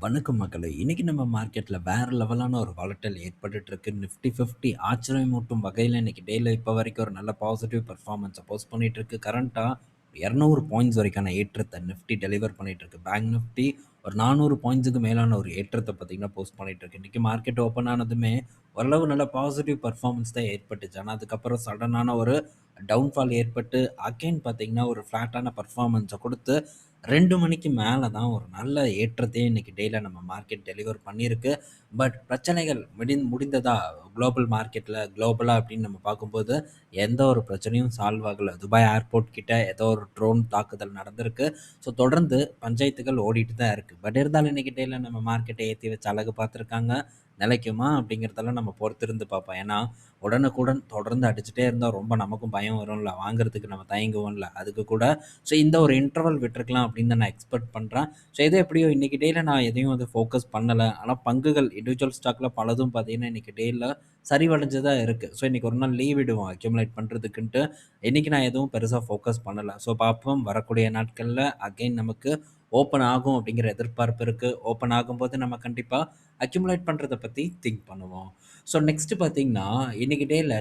வணக்கம் மக்களே! இன்னைக்கு நம்ம மார்க்கெட்ல வேற லெவலான ஒரு வாலடைல் ஏற்பட்டுட்டு இருக்கு. நிஃப்டி 50 ஆச்சரியமூட்டும் வகையில இன்னைக்கு டேல இப்ப வரைக்கும் ஒரு நல்ல பாசிட்டிவ் பெர்ஃபார்மன்ஸ போஸ்ட் பண்ணிட்டு இருக்கு. கரண்ட்டா 200 பாயிண்ட்ஸ் வரைக்கான ஏற்றத்த நிஃப்டி டெலிவர் பண்ணிட்டு இருக்கு. பேங்க் நிஃப்டி ஒரு 400 பாயிண்ட்ஸ்க்கு மேலான ஒரு ஏற்றத்த பார்த்தீங்கன்னா, போஸ்ட் பண்ணிட்டு இருக்கு. இன்னைக்கு மார்க்கெட் ஓப்பன் ஆனதுமே ஓரளவு நல்ல பாசிட்டிவ் பெர்ஃபார்மன்ஸ் தான் ஏற்பட்டுச்சு. ஆனா, அதுக்கப்புறம் சடனான ஒரு டவுன்ஃபால் ஏற்பட்டு அகைன் பார்த்தீங்கன்னா, ஒரு ஃப்ளாட்டான பெர்ஃபார்மன்ஸ குடுத்து 2 மணிக்கு மேல தான் ஒரு நல்ல ஏற்றத்தையே இன்னைக்கு டேல நம்ம மார்க்கெட் டெலிவர் பண்ணியிருக்கு. பட் பிரச்சனைகள் முடிந்ததா? குளோபல் மார்க்கெட்ல குளோபலா அப்படின்னு நம்ம பார்க்கும்போது, எந்த ஒரு பிரச்சனையும் சால்வ் ஆகல. துபாய் ஏர்போர்ட் கிட்ட ஏதோ ஒரு ட்ரோன் தாக்குதல் நடந்திருக்கு. ஸோ தொடர்ந்து பஞ்சாயத்துகள் ஓடிட்டு தான் இருக்கு. பட் இருந்தாலும் இன்னைக்கு டேல நம்ம மார்க்கெட்ட ஏத்தி வச்சு அழகு பார்த்துருக்காங்க. நிலைக்குமா? அப்படிங்கிறதெல்லாம் நம்ம பொறுத்திருந்து பார்ப்போம். ஏன்னா, உடனுக்குடன் தொடர்ந்து அடிச்சுட்டே இருந்தா ரொம்ப நமக்கும் பயம் வரும்ல. வாங்குறதுக்கு நம்ம தயங்குவோம்ல. அதுக்கு கூட ஸோ இந்த ஒரு இன்டர்வல் விட்டுருக்கலாம் அப்படின்னு தான் நான் எக்ஸ்பெக்ட் பண்றேன். ஸோ எது எப்படியோ இன்னைக்கு டேல நான் எதையும் வந்து ஃபோக்கஸ் பண்ணல. ஆனா பங்குகள் இண்டிவிஜுவல் ஸ்டாக்ல பலதும் பார்த்தீங்கன்னா, இன்னைக்கு டேல சரிவடைஞ்சு தான் இருக்கு. ஸோ இன்னைக்கு ஒரு நாள் லீவ் விடுவோம் அக்யூமுலேட் பண்றதுக்குன்ட்டு. இன்னைக்கு நான் எதுவும் பெருசா ஃபோக்கஸ் பண்ணல. ஸோ பார்ப்போம் வரக்கூடிய நாட்கள்ல அகைன் நமக்கு ஓப்பன் ஆகும் அப்படிங்கிற எதிர்பார்ப்பு இருக்கு. ஓப்பன் ஆகும்போது நம்ம கண்டிப்பா அக்யூமுலேட் பண்றத பத்தி திங்க் பண்ணுவோம். ஸோ நெக்ஸ்ட் பார்த்தீங்கன்னா, இன்னைக்கு டேல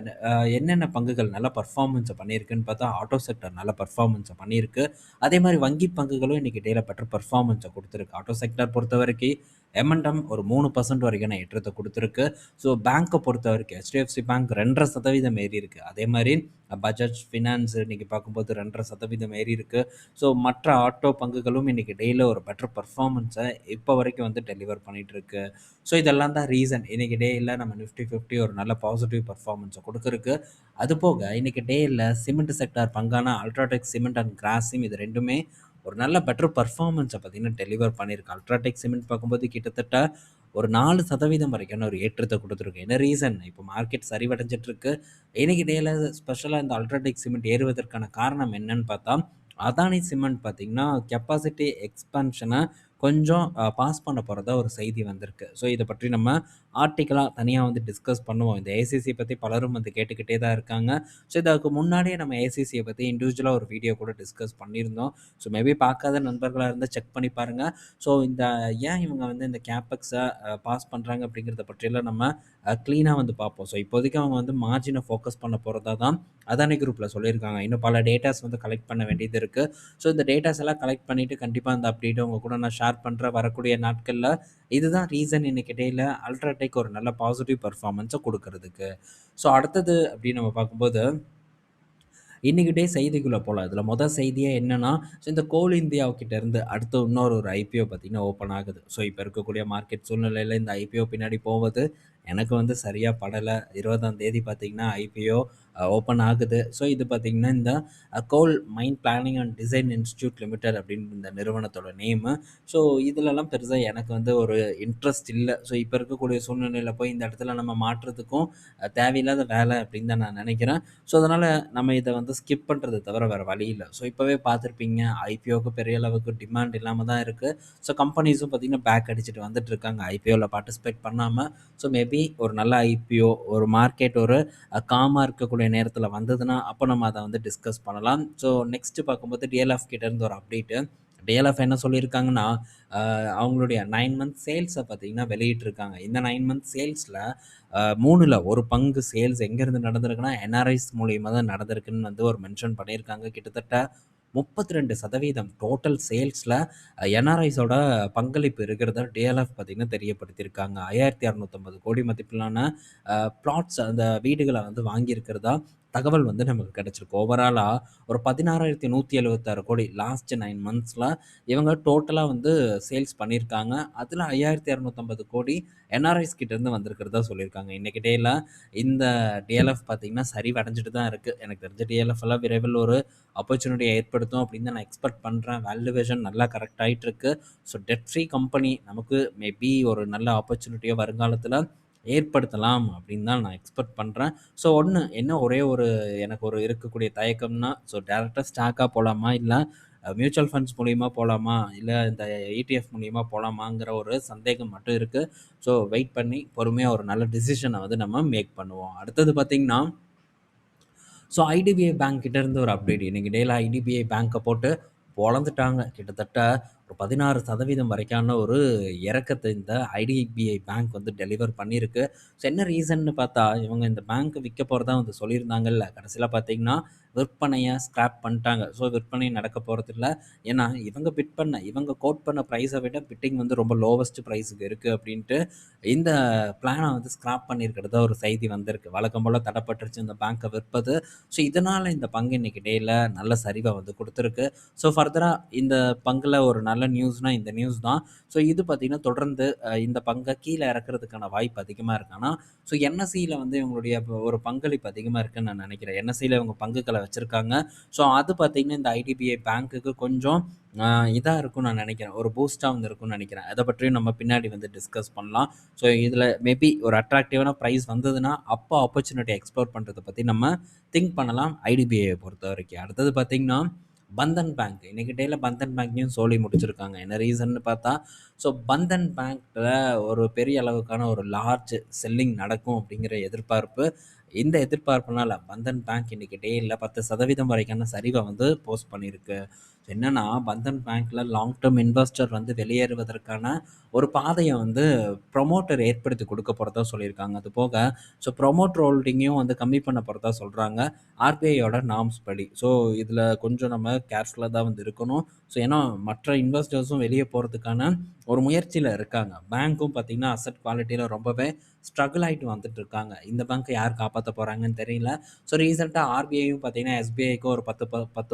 என்னென்ன பங்குகள் நல்ல பெர்ஃபார்மன்ஸ பண்ணியிருக்குன்னு பார்த்தா, ஆட்டோ செக்டார் நல்ல பெர்ஃபார்மன்ஸ பண்ணியிருக்கு. அதே மாரி வங்கி பங்குகளும் இன்னைக்கு டேல பெட்டர் பெர்ஃபார்மன்ஸ குடுத்துருக்கு. ஆட்டோ செக்டார் பொறுத்தவரைக்கும் எம்&எம் ஒரு 3% வரைக்கான ஏற்றத்த குடுத்துருக்கு. ஸோ பேங்க்க பொறுத்தவரைக்கும் HDFC பேங்க் 2.5% ஏறியிருக்கு. அதே மாரி பஜாஜ் ஃபினான்ஸ் இன்னைக்கு பார்க்கும்போது 2.5% ஏறியிருக்கு. ஸோ மற்ற ஆட்டோ பங்குகளும் இன்னைக்கு டேல ஒரு பெட்டர் பெர்ஃபார்மன்ஸ இப்ப வரைக்கும் வந்து டெலிவர் பண்ணிட்டு இருக்கு. ஸோ இதெல்லாம் தான் ரீசன். இன்னைக்கு டேல நம்ம நிஃப்டி 50 ஒரு நல்ல பாசிட்டிவ் பெர்ஃபார்மன்ஸ குடுக்குறக்கு. அதுபோக இன்னைக்கு டேல சிமெண்ட் செக்டார் பங்கான அல்ட்ராடெக் சிமெண்ட் அண்ட் கிராசிம் இது 2மே ஒரு நல்ல பெட்டர் பெர்ஃபார்மன்ஸ பார்த்தீங்கன்னா டெலிவர் பண்ணியிருக்கு. அல்ட்ராடெக் சிமெண்ட் பார்க்கும்போது கிட்டத்தட்ட ஒரு 4% வரைக்கான ஒரு ஏற்றத்த குடுத்துருக்கு. என்ன ரீசன்? இப்போ மார்க்கெட் சரிவடைஞ்சிட்டு இருக்கு. இன்னைக்கு டேல ஸ்பெஷலா இந்த அல்ட்ராடெக் சிமெண்ட் ஏறுவதற்கான காரணம் என்னன்னு பார்த்தா, அதானி சிமெண்ட் பார்த்தீங்கன்னா, கெப்பாசிட்டி எக்ஸ்பான்ஷன கொஞ்சம் பாஸ் பண்ண போறதா ஒரு செய்தி வந்திருக்கு. ஸோ இத பற்றி நம்ம ஆர்டிக்கலா தனியா வந்து டிஸ்கஸ் பண்ணுவோம். இந்த ஏசிசி பத்தி பலரும் வந்து கேட்டுக்கிட்டே தான் இருக்காங்க. ஸோ இதுக்கு முன்னாடியே நம்ம ஏசிசிய பத்தி இண்டிவிஜுவலா ஒரு வீடியோ கூட டிஸ்கஸ் பண்ணியிருந்தோம். ஸோ மேபி பார்க்காத நண்பர்களா இருந்தா செக் பண்ணி பாருங்க. ஸோ இந்த ஏன் இவங்க வந்து இந்த கேப்பெக்ஸ பாஸ் பண்றாங்க அப்படிங்கிறத பற்றியெல்லாம் நம்ம கிளீனா வந்து பார்ப்போம். ஸோ இப்போதைக்கு அவங்க வந்து மார்ஜின ஃபோக்கஸ் பண்ண போறதா தான் அதானி குரூப்ல சொல்லியிருக்காங்க. இன்னும் பல டேட்டாஸ் வந்து கலெக்ட் பண்ண வேண்டியது இருக்கு. ஸோ இந்த டேட்டாஸ் எல்லாம் கலெக்ட் பண்ணிட்டு கண்டிப்பா அந்த அப்டேட்ட உங்க கூட நான் ஷேர் பண்றேன் வரக்கூடிய நாட்கள்ல. இதுதான் ரீசன் இன்னைக்கு டேல அல்ட்ராடெக் ஒரு நல்ல பாசிட்டிவ் பெர்ஃபார்மன்ஸ குடுக்குறதுக்கு. ஸோ அடுத்தது அப்படின்னு நம்ம பார்க்கும்போது இன்னைக்கு டே செய்திக்குள்ள போலாம். இதுல மொத செய்தியே என்னன்னா, ஸோ இந்த கோல் இந்தியா கிட்ட இருந்து அடுத்து இன்னொரு ஒரு ஐபிஓ பார்த்தீங்கன்னா ஓப்பன் ஆகுது. ஸோ இப்ப இருக்கக்கூடிய மார்க்கெட் சூழ்நிலையில இந்த ஐபிஓ பின்னாடி போவது எனக்கு வந்து சரியா படல. 20ஆம் தேதி பார்த்தீங்கன்னா ஐபிஓ ஓப்பன் ஆகுது. ஸோ இது பார்த்தீங்கன்னா இந்த coal mine planning and design institute limited அப்படின்னு இந்த நிறுவனத்தோட நேமு. ஸோ இதுலலாம் பெருசா எனக்கு வந்து ஒரு இன்ட்ரெஸ்ட் இல்ல. ஸோ இப்ப இருக்கக்கூடிய சூழ்நிலையில போய் இந்த இடத்துல நம்ம மாற்றுறதுக்கும் தேவையில்லாத வேலை அப்படின்னு தான் நான் நினைக்கிறேன். ஸோ அதனால நம்ம இத வந்து ஸ்கிப் பண்றத தவிர வேற வழி இல்ல. ஸோ இப்பவே பார்த்துருப்பீங்க ஐபிஓக்கு பெரிய அளவுக்கு டிமாண்ட் இல்லாம தான் இருக்கு. ஸோ கம்பெனிஸும் பார்த்தீங்கன்னா பேக் அடிச்சுட்டு வந்துட்டு இருக்காங்க ஐபிஓல பார்ட்டிசிபேட் பண்ணாம. ஸோ மேபி ஒரு நல்ல ஐபிஓ ஒரு மார்க்கெட் ஒரு காமா இருக்கக்கூடிய நேரத்தில வந்ததுன்னா, அப்ப நம்ம அத வந்து டிஸ்கஸ் பண்ணலாம். ஸோ நெக்ஸ்ட் பார்க்கும்போது டிஎல்எஃப் கிட்ட இருந்து ஒரு அப்டேட்டு. டிஎல்எஃப் என்ன சொல்லியிருக்காங்கன்னா, அவங்களுடைய 9 மந்த் சேல்ஸ பார்த்தீங்கன்னா வெளியிட்டிருக்காங்க. இந்த 9 மந்த் சேல்ஸ்ல 3ல 1 பங்கு சேல்ஸ் எங்கேருந்து நடந்திருக்குன்னா, என்ஆர்ஐஸ் மூலியமா தான் நடந்திருக்குன்னு வந்து ஒரு மென்ஷன் பண்ணியிருக்காங்க. கிட்டத்தட்ட 32% டோட்டல் சேல்ஸ்ல என்ஆர்ஐஸோட பங்களிப்பு இருக்கிறதா டிஎல்எஃப் பார்த்தீங்கன்னா தெரியப்படுத்தியிருக்காங்க. 5,650 கோடி மதிப்பிலான பிளாட்ஸ் அந்த வீடுகள வந்து வாங்கியிருக்கிறதா தகவல் வந்து நமக்கு கிடைச்சிருக்கு. ஓவராலா ஒரு 16,176 கோடி லாஸ்ட் 9 மந்த்ஸ்ல இவங்க டோட்டலா வந்து சேல்ஸ் பண்ணியிருக்காங்க. அதுல 5,250 கோடி என்ஆர்ஐஸ் கிட்ட இருந்து வந்திருக்கிறதா சொல்லியிருக்காங்க. இன்னைக்கு டேல இந்த டிஎல்எஃப் பார்த்தீங்கன்னா சரிவடைஞ்சுட்டு தான் இருக்கு. எனக்கு தெரிஞ்சு டிஎல்எஃப் எல்லாம் விரைவில் ஒரு ஆப்பர்ச்சுனிட்டிய ஏற்படுத்தும் அப்படின்னு தான் நான் எக்ஸ்பெக்ட் பண்றேன். வேல்யூவேஷன் நல்லா கரெக்ட் ஆயிட்டு இருக்கு. ஸோ டெட் ஃப்ரீ கம்பெனி நமக்கு மேபி ஒரு நல்ல ஆப்பர்ச்சுனிட்டிய வருங்காலத்தில ஏற்படுத்தலாம் அப்படின்னு தான் நான் எக்ஸ்பெக்ட் பண்றேன். ஸோ என்ன ஒரே ஒரு எனக்கு ஒரு இருக்கக்கூடிய தயக்கம்னா, ஸோ டைரக்ட்டா ஸ்டாக்கா போலாமா? இல்ல மியூச்சுவல் ஃபண்ட்ஸ் மூலியமா போலாமா? இல்ல இந்த இடிஎஃப் மூலியமா போலாமாங்கிற ஒரு சந்தேகம் மட்டும் இருக்கு. ஸோ வெயிட் பண்ணி பொறுமையா ஒரு நல்ல டிசிஷன வந்து நம்ம மேக் பண்ணுவோம். அடுத்தது பார்த்தீங்கன்னா ஸோ ஐடிபிஐ பேங்க் கிட்ட இருந்து ஒரு அப்டேட். இன்னைக்கு டேல ஐடிபிஐ பேங்க்க போட்டு பொளந்துட்டாங்க. கிட்டத்தட்ட ஒரு 16% வரைக்கான ஒரு இறக்கத்த இந்த ஐடிபிஐ பேங்க் வந்து டெலிவர் பண்ணியிருக்கு. ஸோ என்ன ரீசன்னு பார்த்தா, இவங்க இந்த பேங்க் விக்க போறதா வந்து சொல்லியிருந்தாங்கல்ல. கடைசில பார்த்தீங்கன்னா, விற்பனைய ஸ்கிராப் பண்ணிட்டாங்க. ஸோ விற்பனை நடக்க போறதில்ல. ஏன்னா, இவங்க கோட் பண்ண பிரைஸ விட பிட்டிங் வந்து ரொம்ப லோவஸ்ட் பிரைஸ்க்கு இருக்கு அப்டின்ட்டு இந்த பிளான வந்து ஸ்கிராப் பண்ணியிருக்கிறதா ஒரு செய்தி வந்திருக்கு. வழக்கம் போல தடப்பட்டுருச்சு இந்த பேங்க்க விற்பது. ஸோ இதனால இந்த பங்கு இன்னைக்கு டேல நல்ல சரிவ வந்து குடுத்துருக்கு. ஸோ ஃபர்தரா இந்த பங்குல ஒரு நல்ல நியூஸ்னா இந்த நியூஸ் தான். ஸோ இது பார்த்தீங்கன்னா, தொடர்ந்து இந்த பங்க கீழ இறக்குறதுக்கான வாய்ப்பு அதிகமா இருக்கு. ஆனா, ஸோ என்எஸ்சில வந்து இவங்களுடைய ஒரு பங்களிப்பு அதிகமா இருக்குன்னு நான் நினைக்கிறேன். என்எஸ்சில இவங்க பங்குகள வச்சிருக்காங்க. ஸோ அது பார்த்தீங்கன்னா, இந்த ஐடிபிஐ பேங்க்குக்கு கொஞ்சம் அ இதா இருக்கும்னு நான் நினைக்கிறேன். ஒரு பூஸ்ட்டா வந்து இருக்கும்னு நினைக்கிறேன். அத பற்றியும் நம்ம பின்னாடி வந்து டிஸ்கஸ் பண்ணலாம். ஸோ இதில மேபி ஒரு அட்ராக்டிவான பிரைஸ் வந்ததுன்னா, அப்போ ஆப்பர்ச்சுனிட்டி எக்ஸ்ப்ளோர் பண்றத பத்தி நம்ம திங்க் பண்ணலாம். ஐடிபிஐ பொறுத்தவரைக்கும். அடுத்தது பார்த்தீங்கன்னா, பந்தன் பேங்க். இன்னைக்கு டேல பந்தன் பேங்க்கையும் சொல்லி முடிச்சிருக்காங்க. என்ன ரீசன்னு பார்த்தா, ஸோ பந்தன் பேங்க்ல ஒரு பெரிய அளவுக்கான ஒரு லார்ஜ் செல்லிங் நடக்கும் அப்படிங்கிற எதிர்பார்ப்பு. இந்த எதிர்பார்ப்புனால பந்தன் பேங்க் இன்னைக்கு டேல 10% வரைக்கான சரிவ வந்து போஸ்ட் பண்ணியிருக்கு. என்னன்னா, பந்தன் பேங்க்ல லாங் டெர்ம் இன்வெஸ்டர் வந்து வெளியேறுவதற்கான ஒரு பாதைய வந்து ப்ரமோட்டர் ஏற்படுத்தி குடுக்க போறதா சொல்லியிருக்காங்க. அது போக ப்ரமோட்டர் ஹோல்டிங்கையும் வந்து கம்மி பண்ண போறதா சொல்றாங்க. ஆர்பிஐயோட நார்ம்ஸ் படி. ஸோ இதில கொஞ்சம் நம்ம கேர்ஃபுல்லா தான் வந்து இருக்கணும். ஸோ ஏன்னா மற்ற இன்வெஸ்டர்ஸும் வெளிய போறதுக்கான ஒரு முயற்சியில இருக்காங்க. பேங்க்கும் பார்த்தீங்கன்னா, அசெட் குவாலிட்டில ரொம்பவே ஸ்ட்ரகிள் ஆயிட்டு வந்துட்டு இருக்காங்க. இந்த பேங்க்க யார் காப்பாத்த போறாங்கன்னு தெரியல. ஸோ ரீசென்ட்டா ஆர்பிஐயும் பார்த்தீங்கன்னா, எஸ்பிஐக்கு ஒரு 10%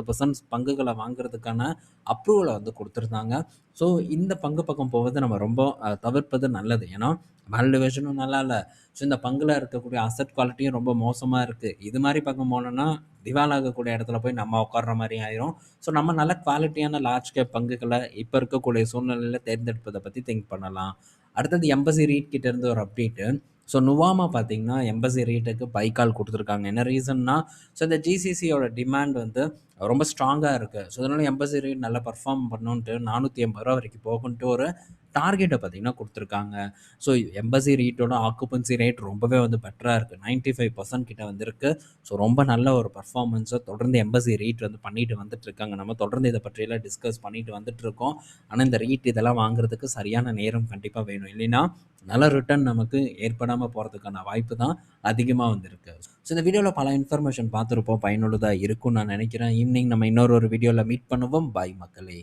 பங்குகள வாங்குறதுக்கான அப்ரூவல வந்து குடுத்துருந்தாங்க. ஸோ இந்த பங்கு பக்கம் போவத நம்ம ரொம்ப தவிர்ப்பது நல்லது. ஏன்னா, வேல்யூவேஷனும் நல்லா இல்ல. ஸோ இந்த பங்குல இருக்கக்கூடிய அசெட் குவாலிட்டியும் ரொம்ப மோசமா இருக்கு. இது மாரி பக்கம் போனோம்னா, திவால் ஆகக்கூடிய இடத்துல போய் நம்ம உட்கார்ற மாரி ஆயிரும். ஸோ நம்ம நல்ல குவாலிட்டியான லார்ஜ் கேப் பங்குகள இப்ப இருக்கக்கூடிய சூழ்நிலையில தேர்ந்தெடுப்பத பத்தி திங்க் பண்ணலாம். அடுத்தது எம்பசி ரீட் கிட்ட இருந்து ஒரு அப்டேட்டு. ஸோ நுவாமா பார்த்தீங்கன்னா, எம்பசி ரீட்டுக்கு பை கால் குடுத்துருக்காங்க. என்ன ரீசன்னா, ஸோ இந்த ஜிசிசியோட டிமாண்ட் வந்து ரொம்ப ஸ்ட்ராங்கா இருக்கு. ஸோ அதனால எம்பசி ரீட் நல்லா பெர்ஃபார்ம் பண்ணுன்ட்டு ரூ. 480 வரைக்கும் போகுன்ட்டு ஒரு டார்கெட்ட பார்த்தீங்கன்னா குடுத்துருக்காங்க. ஸோ எம்பசி ரீட்டோட ஆக்குபன்சி ரேட் ரொம்பவே வந்து பெட்டரா இருக்கு. 95% கிட்ட வந்திருக்கு. ஸோ ரொம்ப நல்ல ஒரு பெர்ஃபார்மன்ஸ தொடர்ந்து எம்பசி ரீட் வந்து பண்ணிட்டு வந்துட்டுருக்காங்க. நம்ம தொடர்ந்து இத பற்றியெல்லாம் டிஸ்கஸ் பண்ணிட்டு வந்துட்டுருக்கோம். ஆனா இந்த ரீட் இதெல்லாம் வாங்குறதுக்கு சரியான நேரம் கண்டிப்பா வேணும். இல்லைன்னா, நல்ல ரிட்டர்ன் நமக்கு ஏற்படாம போறதுக்கான வாய்ப்பு தான் அதிகமா வந்து இருக்கு. ஸோ இந்த வீடியோல பல இன்ஃபர்மேஷன் பார்த்திருப்போம். பயனுள்ளதா இருக்கும்னு நான் நினைக்கிறேன். ஈவினிங் நம்ம இன்னொரு வீடியோல மீட் பண்ணுவோம். பாய் மக்களே!